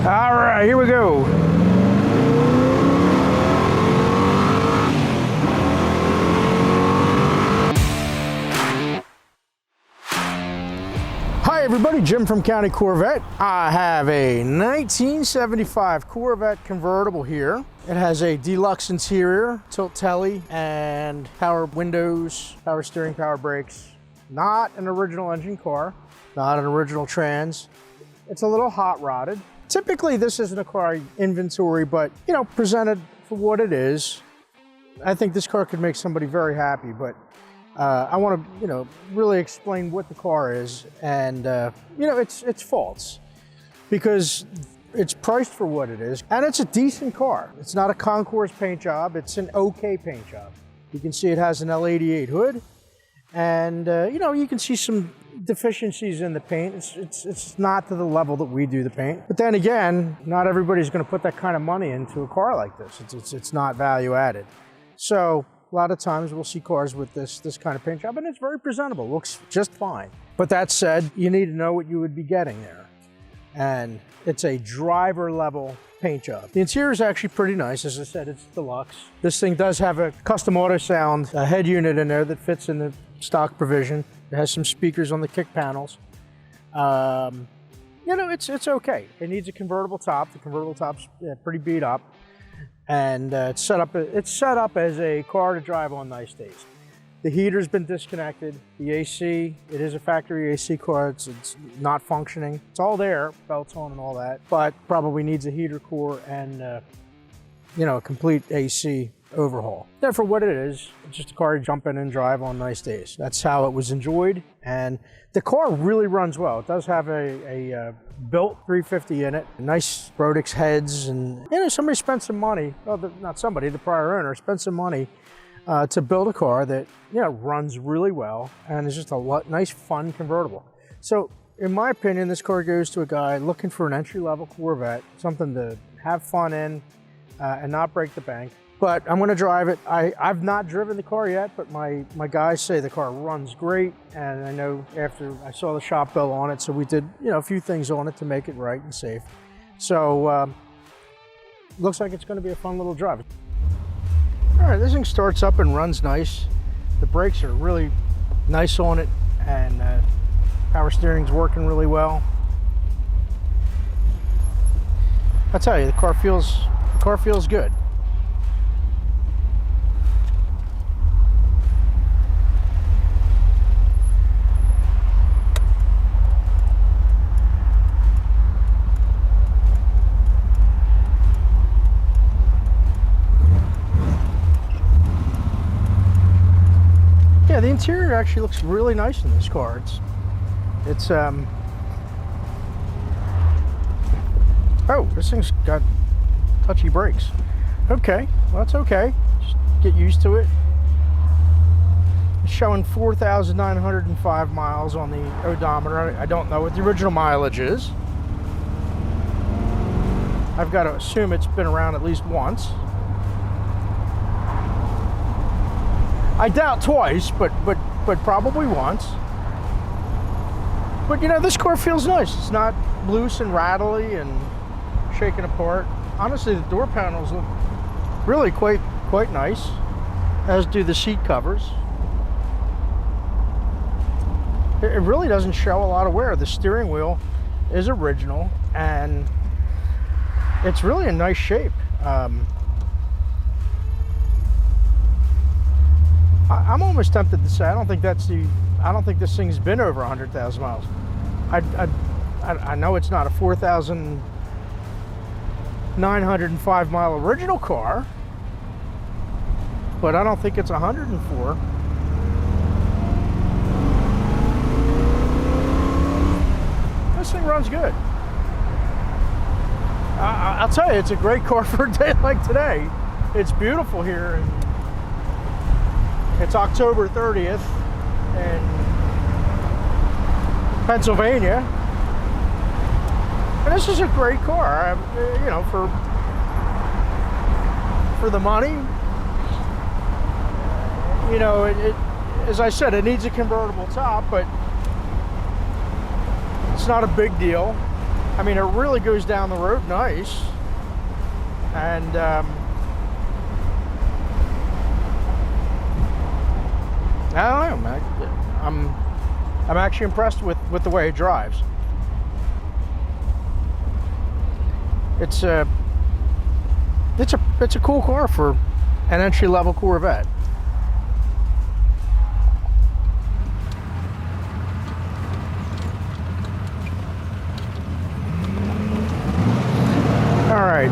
All right, here we go. Hi everybody, Jim from County Corvette. I have a 1975 Corvette convertible here. It has a deluxe interior, tilt telly, and power windows, power steering, power brakes. Not an original engine car, not an original trans. It's a little hot rodded. Typically this isn't a car inventory, but you know, presented for what it is. I think this car could make somebody very happy, but I want to, you know, really explain what the car is and, you know, its faults, because it's priced for what it is, and it's a decent car. It's not a concours paint job. It's an okay paint job. You can see it has an L88 hood, and, you know, you can see some deficiencies in the paint. It's not to the level that we do the paint. But then again, not everybody's going to put that kind of money into a car like this. It's not value added. So a lot of times we'll see cars with this kind of paint job, and it's very presentable, looks just fine. But that said, you need to know what you would be getting there. And it's a driver level paint job. The interior is actually pretty nice. As I said, it's deluxe. This thing does have a custom auto sound head unit in there that fits in the stock provision. It has some speakers on the kick panels. You know, it's okay. It needs a convertible top. The convertible top's pretty beat up. And it's set up as a car to drive on nice days. The heater's been disconnected. The AC, it is a factory AC car. It's not functioning. It's all there, belts on and all that, but probably needs a heater core and you know, a complete AC overhaul. Therefore, what it is, it's just a car to jump in and drive on nice days. That's how it was enjoyed, and the car really runs well. It does have a built 350 in it, nice Brodix heads, and you know, somebody spent some money, well, not somebody, the prior owner spent some money to build a car that, you know, runs really well and is just a nice, fun convertible. So in my opinion, this car goes to a guy looking for an entry-level Corvette, something to have fun in and not break the bank. But I'm going to drive it. I've not driven the car yet, but my guys say the car runs great, and I know after I saw the shop bill on it, so we did, you know, a few things on it to make it right and safe. So looks like it's going to be a fun little drive. All right, this thing starts up and runs nice. The brakes are really nice on it, and power steering's working really well. I tell you, the car feels good. Yeah, the interior actually looks really nice in this car. It's oh, this thing's got touchy brakes. Okay, well, that's okay. Just get used to it. It's showing 4,905 miles on the odometer. I don't know what the original mileage is. I've got to assume it's been around at least once. I doubt twice, but probably once. But you know, this car feels nice. It's not loose and rattly and shaking apart. Honestly, the door panels look really quite nice, as do the seat covers. It really doesn't show a lot of wear. The steering wheel is original, and it's really in nice shape. I'm almost tempted to say I don't think this thing's been over 100,000 miles. I know it's not a 4,905 mile original car, but I don't think it's 104. This thing runs good. I'll tell you, it's a great car for a day like today. It's beautiful here, and it's October 30th in Pennsylvania, and this is a great car. You know, for the money, you know, as I said, it needs a convertible top, but it's not a big deal. I mean, it really goes down the road nice. And I don't know, man. I'm actually impressed with the way it drives. It's a cool car for an entry-level Corvette. All right,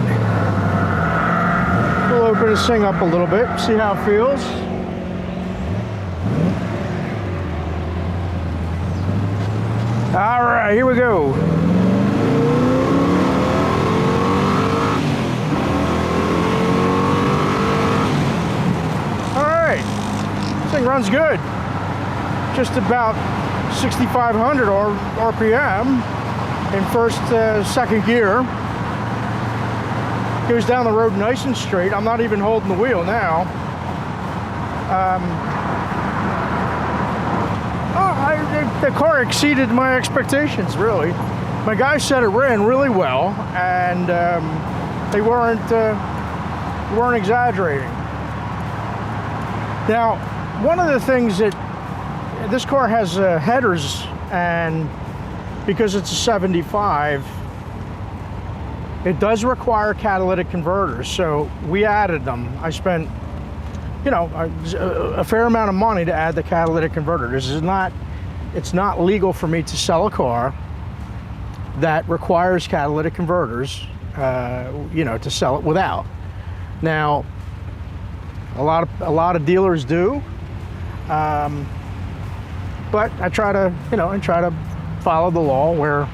we'll open this thing up a little bit, see how it feels. All right, here we go. All right, this thing runs good. Just about 6,500 RPM in first, second gear. Goes down the road nice and straight. I'm not even holding the wheel now. The car exceeded my expectations, really. My guys said it ran really well, and they weren't exaggerating. Now, one of the things that this car has headers, and because it's a 75, it does require catalytic converters, so we added them. I spent, you know, a fair amount of money to add the catalytic converter. It's not legal for me to sell a car that requires catalytic converters, you know, to sell it without. Now, a lot of dealers do, but I try to, you know, follow the law where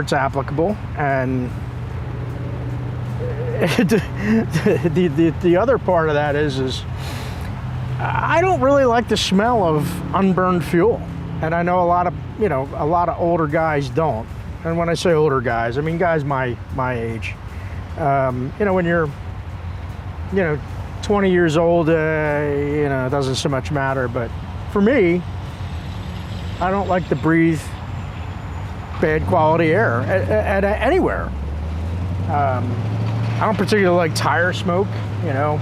it's applicable. And the other part of that is I don't really like the smell of unburned fuel. And I know a lot of older guys don't. And when I say older guys, I mean guys my age. You know, when you're, 20 years old, it doesn't so much matter. But for me, I don't like to breathe bad quality air at anywhere. I don't particularly like tire smoke. I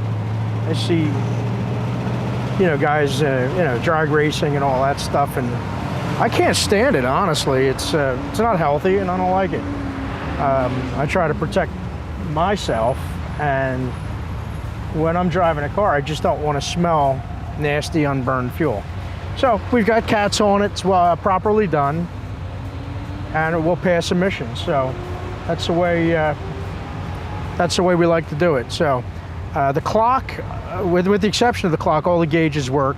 see guys drag racing and all that stuff, and I can't stand it, honestly. It's not healthy, and I don't like it. I try to protect myself, and when I'm driving a car, I just don't want to smell nasty unburned fuel. So we've got cats on it. It's properly done, and it will pass emissions. So that's the way we like to do it. So the clock, with the exception of the clock, all the gauges work.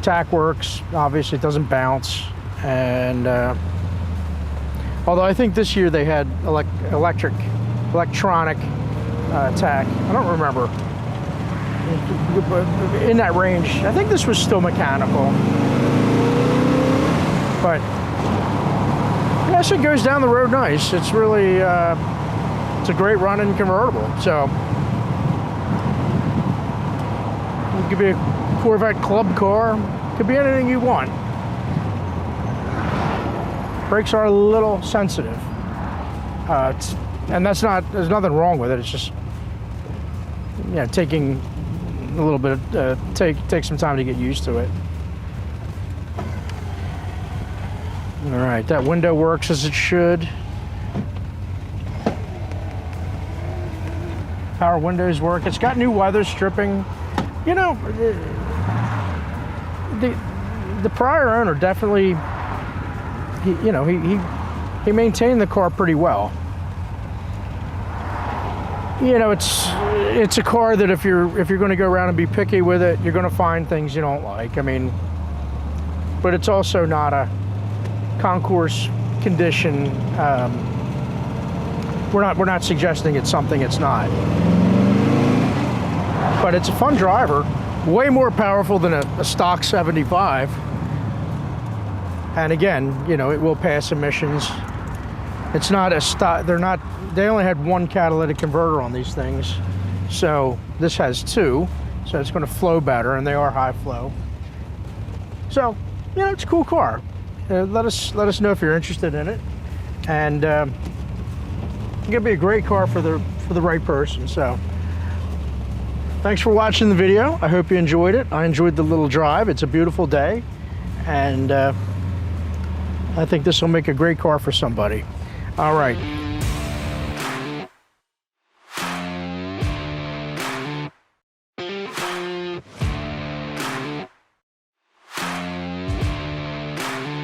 Tack works. Obviously, it doesn't bounce. And although I think this year they had electronic tack. I don't remember. In that range, I think this was still mechanical. But yes, it goes down the road nice. It's really it's a great running convertible. So it could be a Corvette club car. It could be anything you want. Brakes are a little sensitive, and there's nothing wrong with it. It's just taking a little bit take some time to get used to it. All right, that window works as it should. Power windows work. It's got new weather stripping. The prior owner definitely, he maintained the car pretty well. It's a car that if you're going to go around and be picky with it, you're going to find things you don't like. I mean, but it's also not a concours condition. We're not suggesting it's something it's not. But it's a fun driver, way more powerful than a stock 75. And again, it will pass emissions. It's not a stock. They only had one catalytic converter on these things, so this has two, so it's going to flow better, and they are high flow. So it's a cool car. let us know if you're interested in it, and it's gonna be a great car for the right person. So thanks for watching the video. I hope you enjoyed it. I enjoyed the little drive. It's a beautiful day, and I think this will make a great car for somebody. All right.